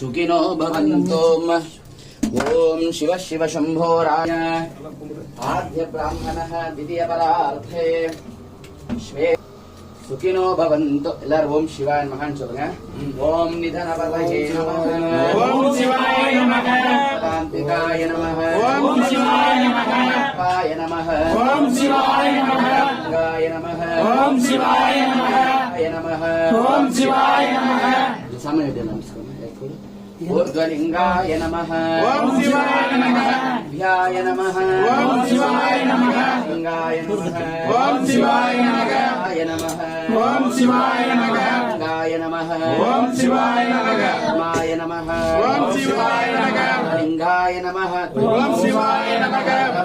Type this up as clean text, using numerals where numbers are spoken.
सुखिनो भवन्तु। ओम शिव शिव शंभो राय आद्य ब्राह्मणः द्वितीय परार्थे श्वे सुखिनो भवन्तु। எல்லாரும் ஓம் சிவாய நமஹ சொல்லுங்க. ஓம் நிதனபதயே நமஹ. ஓம் சிவாய நமஹ. காந்திகாய நமஹ. ஓம் சிவாய நமஹ. காய நமஹ. ஓம் சிவாய நமஹ. காய நமஹ. ஓம் சிவாய நமஹ. காய நமஹ. ஓம் சிவாய நமஹ. சமயத்தை நமஸ்காரம். ऊर्ध्वलिंगाय नमः। ओम शिवाय नमः। ध्याय नमः। ओम शिवाय नमः। लिंगाय नमः। ओम शिवाय नमः। ध्याय नमः। ओम शिवाय नमः। लिंगाय नमः। ओम शिवाय नमः। माय नमः। ओम शिवाय नमः। लिंगाय नमः। ओम शिवाय नमः।